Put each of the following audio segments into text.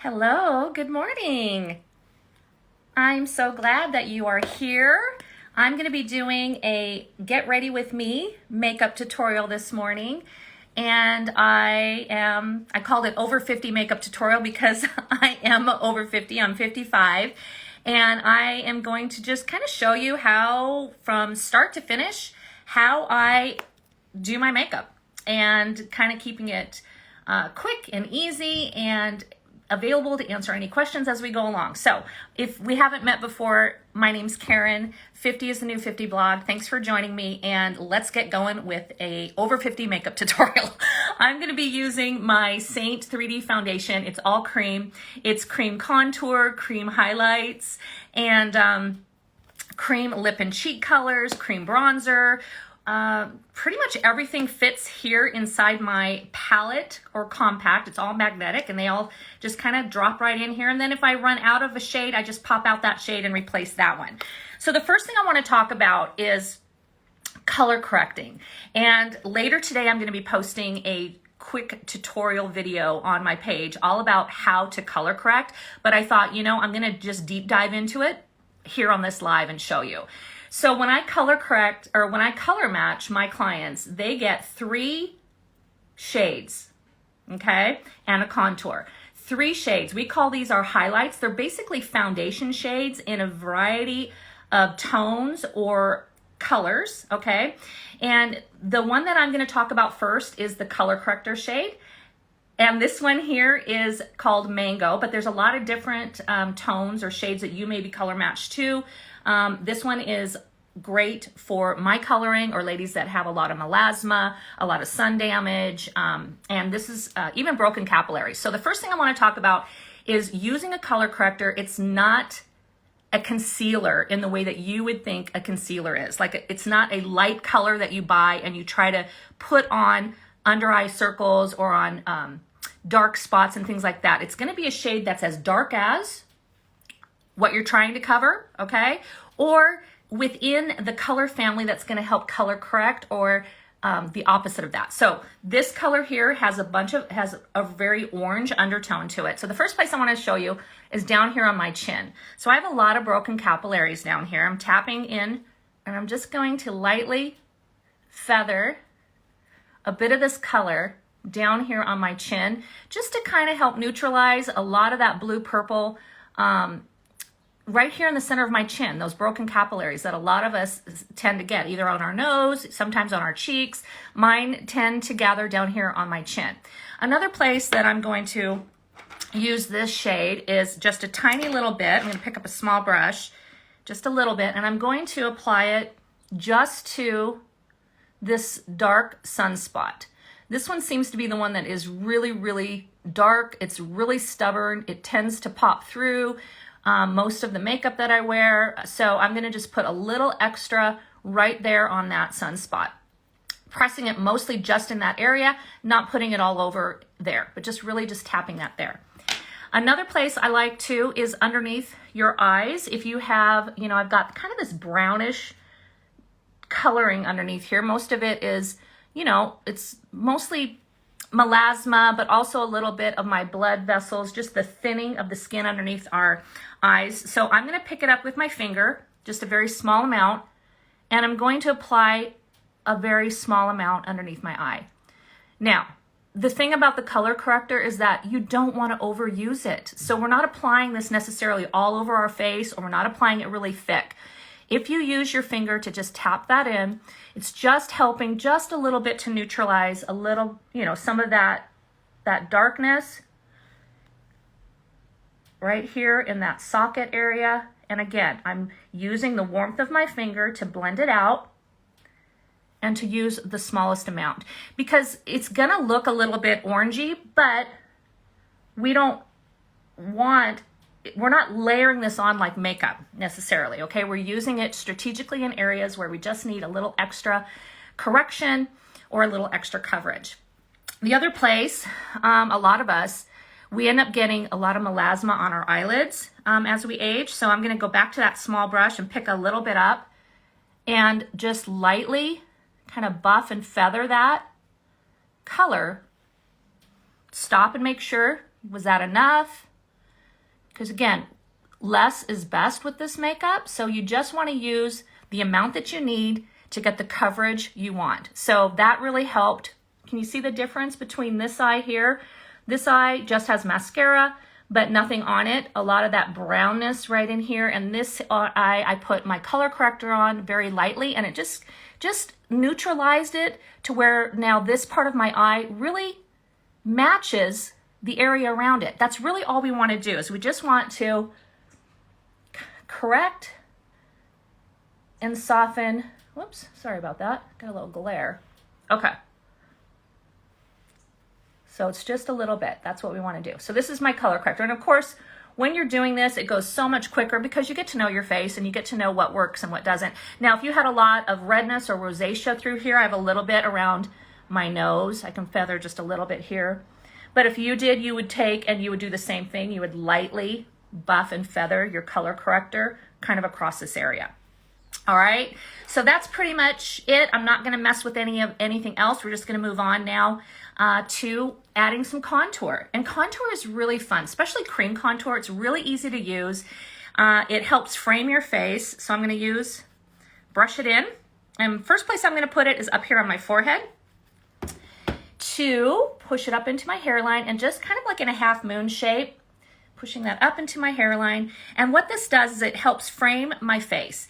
Hello, good morning. I'm so glad that you are here. I'm going to be doing a get ready with me makeup tutorial this morning. And I called it over 50 makeup tutorial because I am over 50, I'm 55. And I am going to just kind of show you how from start to finish, how I do my makeup and kind of keeping it quick and easy and available to answer any questions as we go along. So if we haven't met before, my name's Karen. 50 is the new 50 blog. Thanks for joining me, and let's get going with a over 50 makeup tutorial. I'm going to be using my Seint 3D foundation. It's all cream. It's cream contour, cream highlights, and cream lip and cheek colors, cream bronzer. Pretty much everything fits here inside my palette or compact. It's all magnetic and they all just kind of drop right in here. And then if I run out of a shade, I just pop out that shade and replace that one. So the first thing I want to talk about is color correcting. And later today, I'm going to be posting a quick tutorial video on my page all about how to color correct. But I thought, I'm going to just deep dive into it here on this live and show you. So when I color correct, or when I color match my clients, they get 3 shades, okay, and a contour. 3 shades. We call these our highlights. They're basically foundation shades in a variety of tones or colors, okay? And the one that I'm going to talk about first is the color corrector shade. And this one here is called Mango, but there's a lot of different tones or shades that you may be color matched to. This one is great for my coloring or ladies that have a lot of melasma, a lot of sun damage, and this is even broken capillaries. So the first thing I want to talk about is using a color corrector. It's not a concealer in the way that you would think a concealer is. Like, it's not a light color that you buy and you try to put on under eye circles or on dark spots and things like that. It's going to be a shade that's as dark as what you're trying to cover, okay? Or within the color family that's going to help color correct, or the opposite of that. So this color here has a very orange undertone to it. So the first place I want to show you is down here on my chin. So I have a lot of broken capillaries down here. I'm tapping in and I'm just going to lightly feather a bit of this color down here on my chin, just to kind of help neutralize a lot of that blue purple right here in the center of my chin, those broken capillaries that a lot of us tend to get, either on our nose, sometimes on our cheeks. Mine tend to gather down here on my chin. Another place that I'm going to use this shade is just a tiny little bit. I'm going to pick up a small brush, just a little bit, and I'm going to apply it just to this dark sunspot. This one seems to be the one that is really, really dark. It's really stubborn. It tends to pop through most of the makeup that I wear. So I'm going to just put a little extra right there on that sunspot. Pressing it mostly just in that area, not putting it all over there, but just really just tapping that there. Another place I like to is underneath your eyes. If you have, I've got kind of this brownish coloring underneath here. Most of it is, it's mostly melasma, but also a little bit of my blood vessels, just the thinning of the skin underneath our eyes. So I'm going to pick it up with my finger, just a very small amount, and I'm going to apply a very small amount underneath my eye. Now, the thing about the color corrector is that you don't want to overuse it. So we're not applying this necessarily all over our face, or we're not applying it really thick. If you use your finger to just tap that in, it's just helping just a little bit to neutralize a little, some of that darkness right here in that socket area. And again, I'm using the warmth of my finger to blend it out and to use the smallest amount, because it's gonna look a little bit orangey, but we're not layering this on like makeup necessarily, okay? We're using it strategically in areas where we just need a little extra correction or a little extra coverage. The other place, a lot of us, we end up getting a lot of melasma on our eyelids as we age. So I'm gonna go back to that small brush and pick a little bit up and just lightly kind of buff and feather that color. Stop and make sure, was that enough? because again, less is best with this makeup. So you just want to use the amount that you need to get the coverage you want. So that really helped. Can you see the difference between this eye here? This eye just has mascara, but nothing on it. A lot of that brownness right in here. And this eye, I put my color corrector on very lightly, and it just neutralized it to where now this part of my eye really matches the area around it. That's really all we want to do, is we just want to correct and soften. Whoops, sorry about that. Got a little glare. Okay. So it's just a little bit. That's what we want to do. So this is my color corrector. And of course, when you're doing this, it goes so much quicker because you get to know your face and you get to know what works and what doesn't. Now, if you had a lot of redness or rosacea through here, I have a little bit around my nose. I can feather just a little bit here. But if you did, you would take and you would do the same thing. You would lightly buff and feather your color corrector kind of across this area. All right, so that's pretty much it. I'm not going to mess with anything else. We're just going to move on now to adding some contour. And contour is really fun, especially cream contour. It's really easy to use. It helps frame your face. So I'm going to brush it in. And first place I'm going to put it is up here on my forehead. To push it up into my hairline and just kind of like in a half moon shape, pushing that up into my hairline. And what this does is it helps frame my face.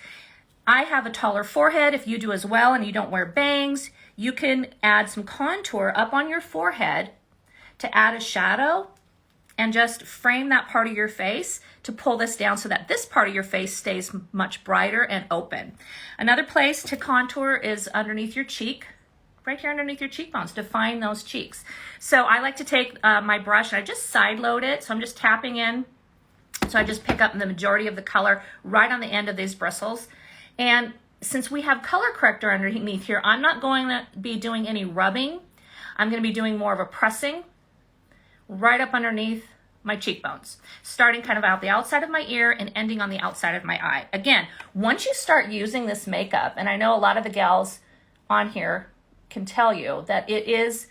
I have a taller forehead. If you do as well and you don't wear bangs, you can add some contour up on your forehead to add a shadow and just frame that part of your face to pull this down so that this part of your face stays much brighter and open. Another place to contour is underneath your cheek, right here underneath your cheekbones. Define those cheeks. So I like to take my brush and I just side load it. So I'm just tapping in. So I just pick up the majority of the color right on the end of these bristles. And since we have color corrector underneath here, I'm not going to be doing any rubbing. I'm going to be doing more of a pressing right up underneath my cheekbones, starting kind of out the outside of my ear and ending on the outside of my eye. Again, once you start using this makeup, and I know a lot of the gals on here can tell you that it is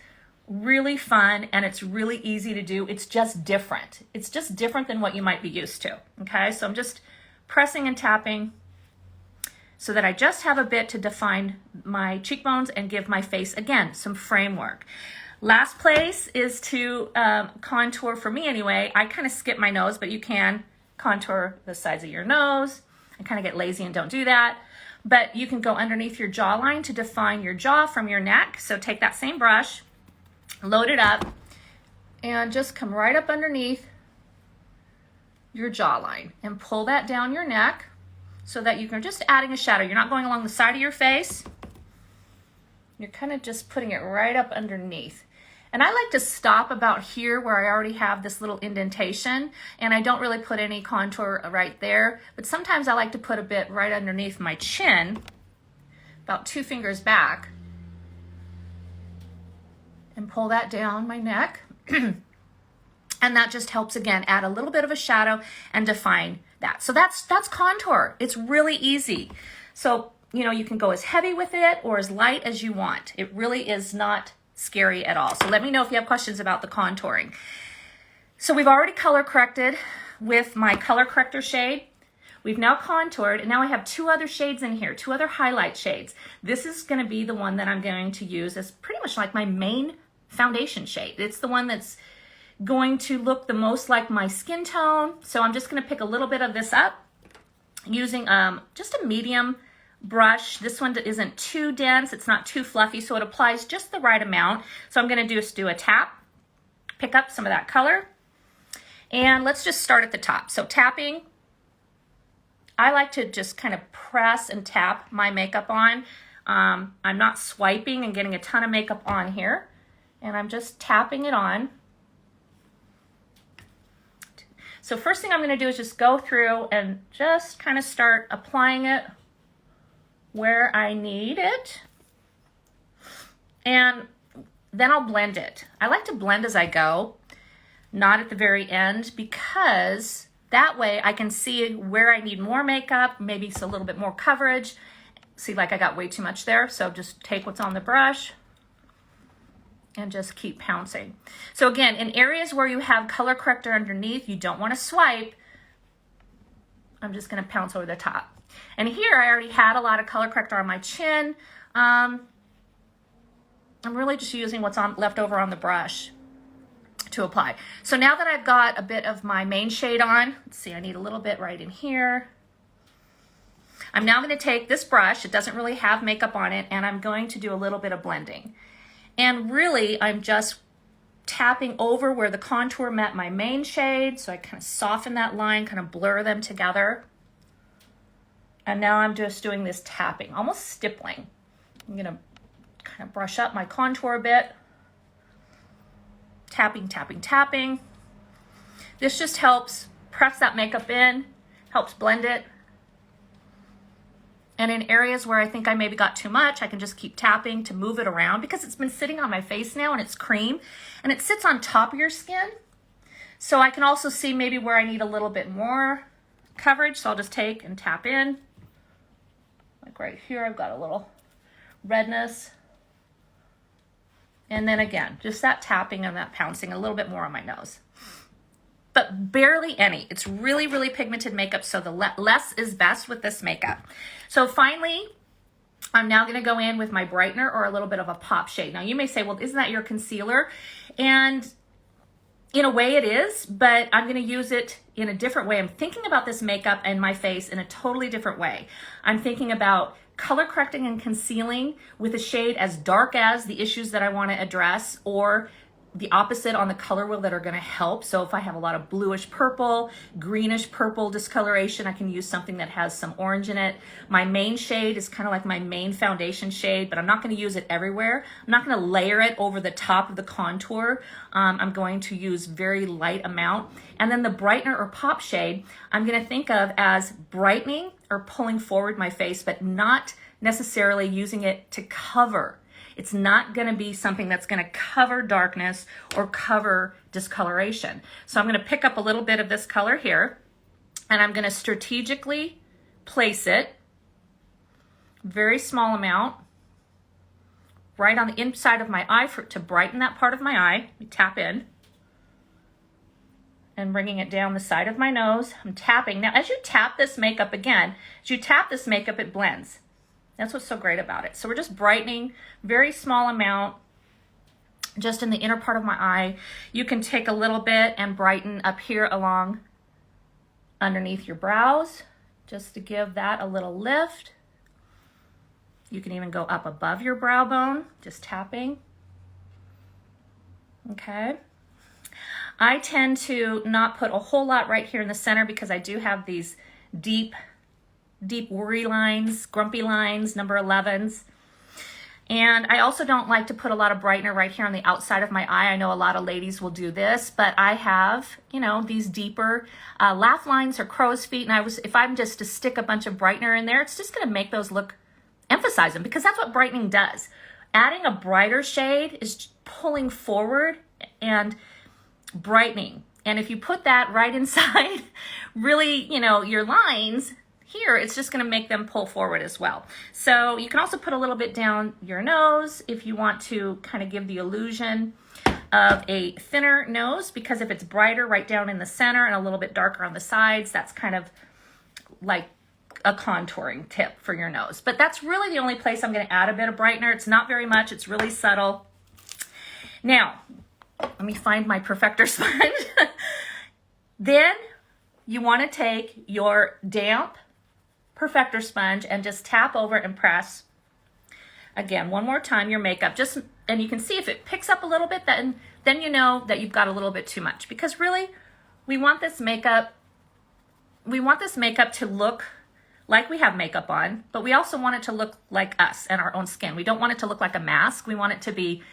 really fun and it's really easy to do. It's just different. It's just different than what you might be used to. Okay, so I'm just pressing and tapping so that I just have a bit to define my cheekbones and give my face, again, some framework. Last place is to contour, for me anyway. I kind of skip my nose, but you can contour the sides of your nose. I kind of get lazy and don't do that. But you can go underneath your jawline to define your jaw from your neck. So take that same brush, load it up, and just come right up underneath your jawline and pull that down your neck, so that you can just adding a shadow. You're not going along the side of your face. You're kind of just putting it right up underneath. And I like to stop about here where I already have this little indentation, and I don't really put any contour right there, but sometimes I like to put a bit right underneath my chin, about 2 fingers back, and pull that down my neck. And that just helps, again, add a little bit of a shadow and define that. So that's contour. It's really easy. So, you know, you can go as heavy with it or as light as you want. It really is not scary at all. So let me know if you have questions about the contouring. So we've already color corrected with my color corrector shade. We've now contoured, and now I have 2 other shades in here, 2 other highlight shades. This is going to be the one that I'm going to use as pretty much like my main foundation shade. It's the one that's going to look the most like my skin tone. So I'm just going to pick a little bit of this up using just a medium brush. This one isn't too dense, it's not too fluffy, so it applies just the right amount. So I'm going to just do a tap, pick up some of that color, and let's just start at the top. So tapping, I like to just kind of press and tap my makeup on. I'm not swiping and getting a ton of makeup on here, and I'm just tapping it on. So first thing I'm going to do is just go through and just kind of start applying it where I need it. And then I'll blend it. I like to blend as I go, not at the very end, because that way I can see where I need more makeup, maybe it's a little bit more coverage. See, like I got way too much there, so just take what's on the brush and just keep pouncing. So again, in areas where you have color corrector underneath, you don't want to swipe, I'm just gonna pounce over the top. And here I already had a lot of color corrector on my chin. I'm really just using what's left over on the brush to apply. So now that I've got a bit of my main shade on, let's see, I need a little bit right in here. I'm now gonna take this brush, it doesn't really have makeup on it, and I'm going to do a little bit of blending. And really, I'm just tapping over where the contour met my main shade, so I kind of soften that line, kind of blur them together. And now I'm just doing this tapping, almost stippling. I'm gonna kind of brush up my contour a bit. Tapping, tapping, tapping. This just helps press that makeup in, helps blend it. And in areas where I think I maybe got too much, I can just keep tapping to move it around because it's been sitting on my face now and it's cream and it sits on top of your skin. So I can also see maybe where I need a little bit more coverage. So I'll just take and tap in. Like right here, I've got a little redness. And then again, just that tapping and that pouncing a little bit more on my nose. But barely any. It's really, really pigmented makeup, so the less is best with this makeup. So finally, I'm now gonna go in with my brightener or a little bit of a pop shade. Now you may say, well, isn't that your concealer? And in a way it is, but I'm gonna use it in a different way. I'm thinking about this makeup and my face in a totally different way. I'm thinking about color correcting and concealing with a shade as dark as the issues that I wanna address, or the opposite on the color wheel that are gonna help. So if I have a lot of bluish purple, greenish purple discoloration, I can use something that has some orange in it. My main shade is kind of like my main foundation shade, but I'm not gonna use it everywhere. I'm not gonna layer it over the top of the contour. I'm going to use very light amount. And then the brightener or pop shade, I'm gonna think of as brightening or pulling forward my face, but not necessarily using it to cover. It's not gonna be something that's gonna cover darkness or cover discoloration. So I'm gonna pick up a little bit of this color here and I'm gonna strategically place it, very small amount, right on the inside of my eye to brighten that part of my eye. We tap in and bringing it down the side of my nose. I'm tapping. Now, as you tap this makeup again, as you tap this makeup, it blends. That's what's so great about it. So we're just brightening, very small amount, just in the inner part of my eye. You can take a little bit and brighten up here along underneath your brows, just to give that a little lift. You can even go up above your brow bone, just tapping. Okay. I tend to not put a whole lot right here in the center because I do have these deep worry lines, grumpy lines, number 11s. And I also don't like to put a lot of brightener right here on the outside of my eye. I know a lot of ladies will do this, but I have, you know, these deeper laugh lines or crow's feet. And if I'm just to stick a bunch of brightener in there, it's just gonna make those look, emphasize them, because that's what brightening does. Adding a brighter shade is pulling forward and brightening. And if you put that right inside, really, you know, your lines, here, it's just gonna make them pull forward as well. So you can also put a little bit down your nose if you want to kind of give the illusion of a thinner nose, because if it's brighter right down in the center and a little bit darker on the sides, that's kind of like a contouring tip for your nose. But that's really the only place I'm gonna add a bit of brightener. It's not very much, it's really subtle. Now, let me find my Perfector sponge. Then you wanna take your damp Perfector sponge and just tap over and press again one more time your makeup, just, and you can see if it picks up a little bit, then you know that you've got a little bit too much, because really we want this makeup to look like we have makeup on, but we also want it to look like us and our own skin. We don't want it to look like a mask. We want it to be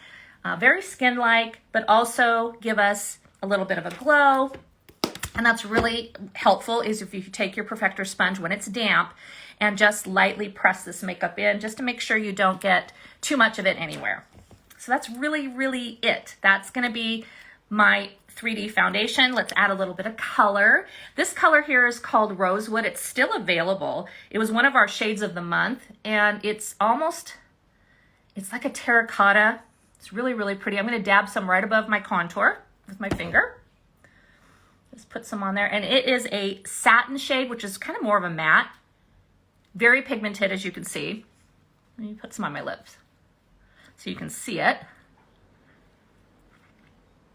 very skin-like, but also give us a little bit of a glow. And that's really helpful is if you take your Perfector sponge when it's damp and just lightly press this makeup in, just to make sure you don't get too much of it anywhere. So that's really, really it. That's gonna be my 3D foundation. Let's add a little bit of color. This color here is called Rosewood. It's still available. It was one of our shades of the month, and it's like a terracotta. It's really, really pretty. I'm gonna dab some right above my contour with my finger. Just put some on there. And it is a satin shade, which is kind of more of a matte. Very pigmented, as you can see. Let me put some on my lips so you can see it.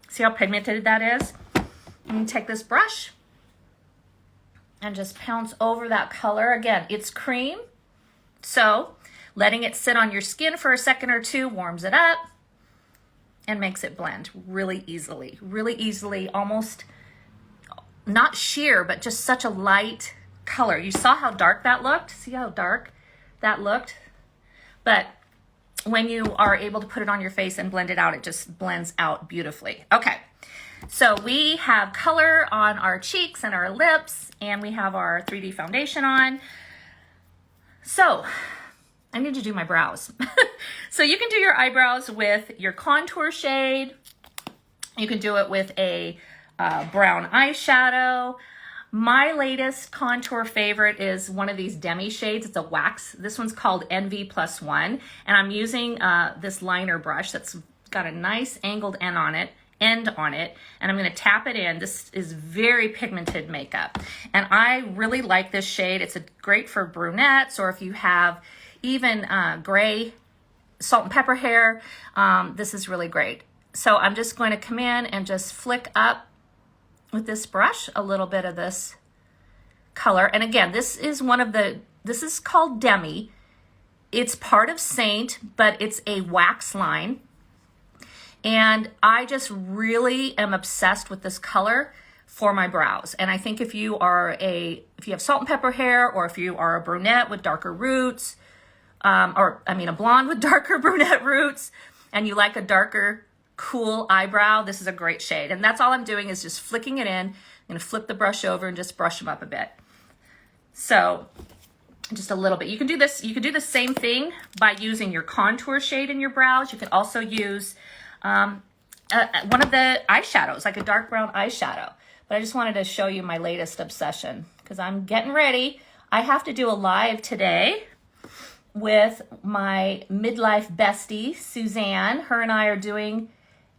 See how pigmented that is? I'm gonna take this brush and just pounce over that color. Again, it's cream, so letting it sit on your skin for a second or two warms it up and makes it blend really easily, almost not sheer, but just such a light color. You saw how dark that looked? See how dark that looked? But when you are able to put it on your face and blend it out, it just blends out beautifully. Okay, so we have color on our cheeks and our lips, and we have our 3D foundation on. So I need to do my brows. So you can do your eyebrows with your contour shade. You can do it with a brown eyeshadow. My latest contour favorite is one of these Demi shades. It's a wax. This one's called NV+1. And I'm using this liner brush that's got a nice angled end on it. And I'm going to tap it in. This is very pigmented makeup. And I really like this shade. It's great for brunettes, or if you have even gray salt and pepper hair. This is really great. So I'm just going to come in and just flick up with this brush a little bit of this color. And again, this is called Demi. It's part of Seint, but it's a wax line. And I just really am obsessed with this color for my brows. And I think if you have salt and pepper hair, or if you are a brunette with darker roots, a blonde with darker brunette roots, and you like a darker, cool eyebrow, this is a great shade. And that's all I'm doing is just flicking it in. I'm gonna flip the brush over and just brush them up a bit. So just a little bit. You can do this, you can do the same thing by using your contour shade in your brows. You can also use one of the eyeshadows, like a dark brown eyeshadow. But I just wanted to show you my latest obsession because I'm getting ready. I have to do a live today with my midlife bestie, Suzanne. Her and I are doing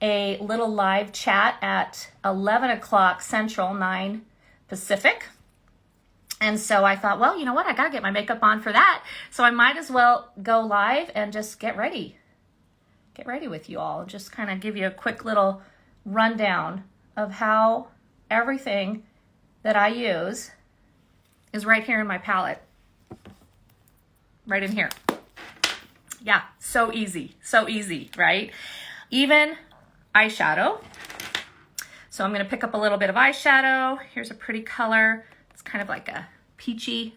a little live chat at 11 o'clock Central, 9 Pacific. And so I thought, well, you know what? I gotta get my makeup on for that. So I might as well go live and just get ready with you all. Just kind of give you a quick little rundown of how everything that I use is right here in my palette. Right in here. Yeah, so easy, right? Even eyeshadow. So I'm gonna pick up a little bit of eyeshadow. Here's a pretty color. It's kind of like a peachy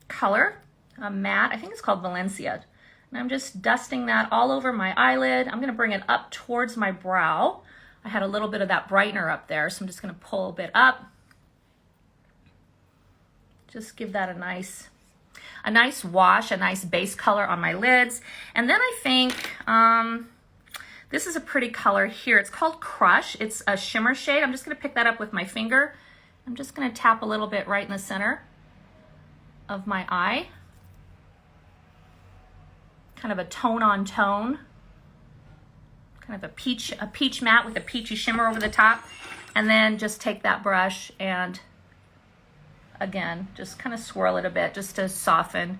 color, a matte. I think it's called Valencia. And I'm just dusting that all over my eyelid. I'm gonna bring it up towards my brow. I had a little bit of that brightener up there, so I'm just gonna pull a bit up. Just give that a nice wash, a nice base color on my lids. And then I think this is a pretty color here. It's called Crush. It's a shimmer shade. I'm just gonna pick that up with my finger. I'm just gonna tap a little bit right in the center of my eye. Kind of a tone on tone. Kind of a peach matte with a peachy shimmer over the top. And then just take that brush and again, just kind of swirl it a bit just to soften,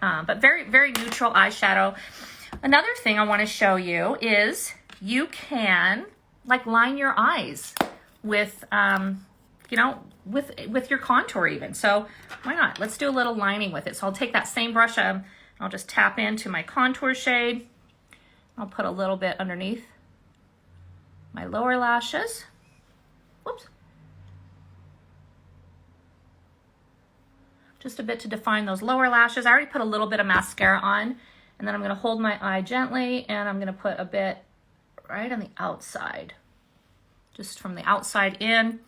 but very, very neutral eyeshadow. Another thing I want to show you is you can like line your eyes with, with your contour even. So why not? Let's do a little lining with it. So I'll take that same brush, I'll just tap into my contour shade. I'll put a little bit underneath my lower lashes. Whoops. Just a bit to define those lower lashes. I already put a little bit of mascara on, and then I'm gonna hold my eye gently, and I'm gonna put a bit right on the outside, just from the outside in.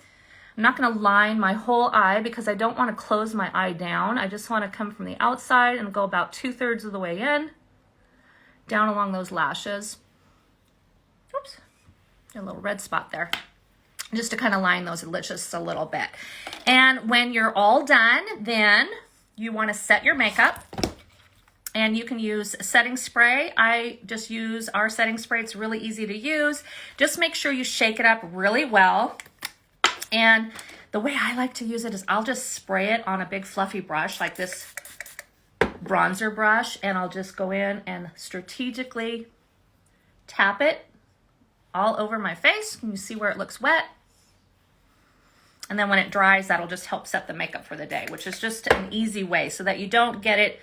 I'm not gonna line my whole eye because I don't wanna close my eye down. I just wanna come from the outside and go about 2/3 of the way in, down along those lashes. Oops, a little red spot there. Just to kind of line those lips just a little bit. And when you're all done, then you want to set your makeup. and you can use setting spray. I just use our setting spray. It's really easy to use. Just make sure you shake it up really well. And the way I like to use it is I'll just spray it on a big fluffy brush like this bronzer brush, and I'll just go in and strategically tap it all over my face. Can you see where it looks wet? And then when it dries, that'll just help set the makeup for the day, which is just an easy way so that you don't get it.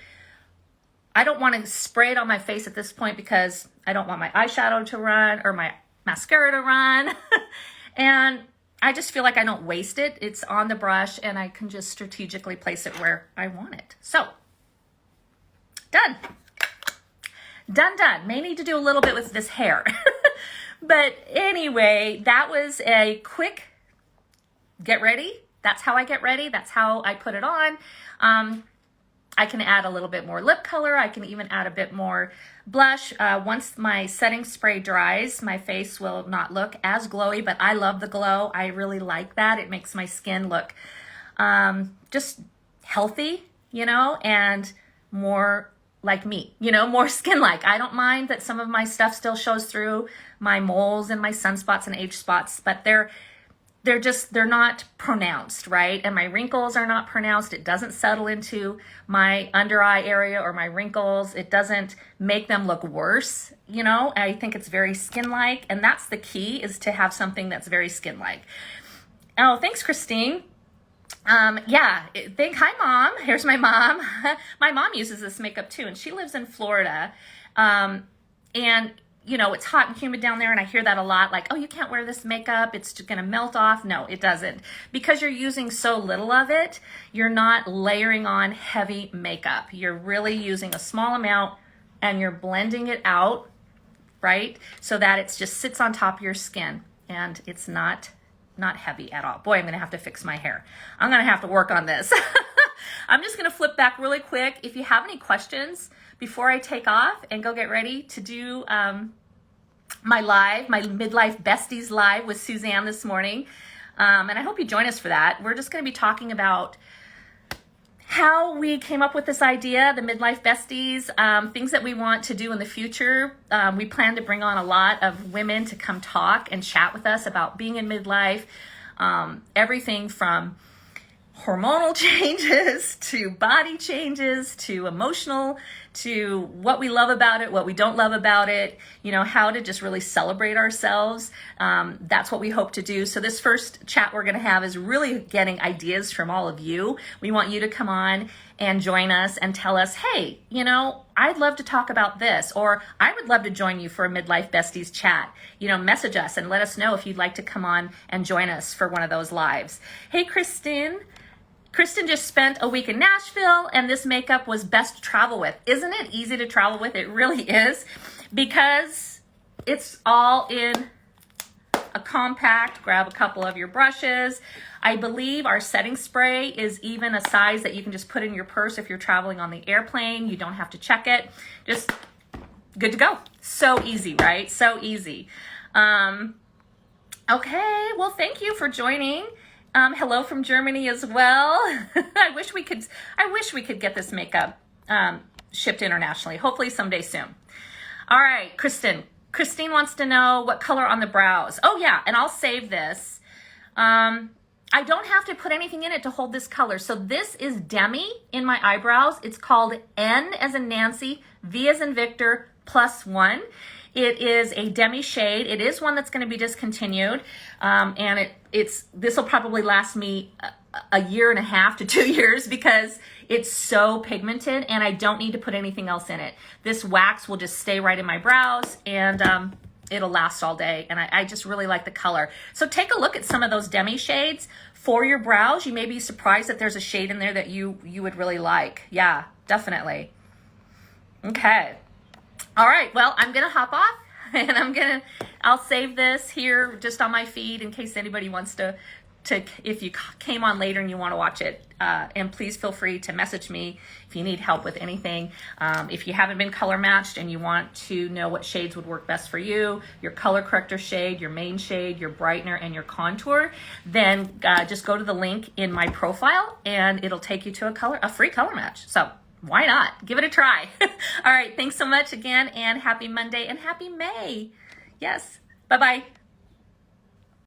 I don't want to spray it on my face at this point because I don't want my eyeshadow to run or my mascara to run. And I just feel like I don't waste it. It's on the brush and I can just strategically place it where I want it. So, done. Done. May need to do a little bit with this hair. But anyway, that was a quick get ready. That's how I get ready. That's how I put it on. I can add a little bit more lip color. I can even add a bit more blush. Once my setting spray dries, my face will not look as glowy, but I love the glow. I really like that. It makes my skin look just healthy, you know, and more like me, you know, more skin-like. I don't mind that some of my stuff still shows through, my moles and my sunspots and age spots, but they're not pronounced, right? And my wrinkles are not pronounced. It doesn't settle into my under eye area or my wrinkles. It doesn't make them look worse, you know? I think it's very skin-like, and that's the key, is to have something that's very skin-like. Oh, thanks, Christine. Hi, Mom. Here's my mom. My mom uses this makeup too, and she lives in Florida. And you know, it's hot and humid down there, and I hear that a lot, like, oh, you can't wear this makeup, it's gonna melt off. No, it doesn't. Because you're using so little of it, you're not layering on heavy makeup. You're really using a small amount, and you're blending it out, right? So that it just sits on top of your skin, and it's not heavy at all. Boy, I'm gonna have to fix my hair. I'm gonna have to work on this. I'm just gonna flip back really quick. If you have any questions before I take off and go get ready to do my Midlife Besties live with Suzanne this morning, and I hope you join us for that. We're just gonna be talking about how we came up with this idea, the Midlife Besties, things that we want to do in the future. We plan to bring on a lot of women to come talk and chat with us about being in midlife, everything from hormonal changes to body changes to emotional, to what we love about it, what we don't love about it, you know, how to just really celebrate ourselves. That's what we hope to do. So this first chat we're going to have is really getting ideas from all of you. We want you to come on and join us and tell us, hey, you know, I'd love to talk about this, or I would love to join you for a Midlife Besties chat. You know, message us and let us know if you'd like to come on and join us for one of those lives. Hey, Kristen just spent a week in Nashville, and this makeup was best to travel with. Isn't it easy to travel with? It really is, because it's all in a compact. Grab a couple of your brushes. I believe our setting spray is even a size that you can just put in your purse if you're traveling on the airplane. You don't have to check it. Just good to go. So easy, right? So easy. Okay, well, thank you for joining. Hello from Germany as well. I wish we could get this makeup shipped internationally. Hopefully someday soon. All right, Kristen. Christine wants to know what color on the brows. Oh yeah, and I'll save this. I don't have to put anything in it to hold this color. So this is Demi in my eyebrows. It's called N as in Nancy, V as in Victor, +1. It is a Demi shade. It is one that's going to be discontinued, and this will probably last me a year and a half to 2 years because it's so pigmented, and I don't need to put anything else in it. This wax will just stay right in my brows, and it'll last all day, and I just really like the color. So take a look at some of those Demi shades for your brows. You may be surprised that there's a shade in there that you would really like. Yeah, definitely. Okay. All right, well, I'm gonna hop off, and I'll save this here just on my feed in case anybody wants to if you came on later and you want to watch it, and please feel free to message me if you need help with anything. If you haven't been color matched and you want to know what shades would work best for you, your color corrector shade, your main shade, your brightener, and your contour, then just go to the link in my profile and it'll take you to a free color match. So why not? Give it a try. All right, thanks so much again, and happy Monday and happy May. Yes, bye-bye.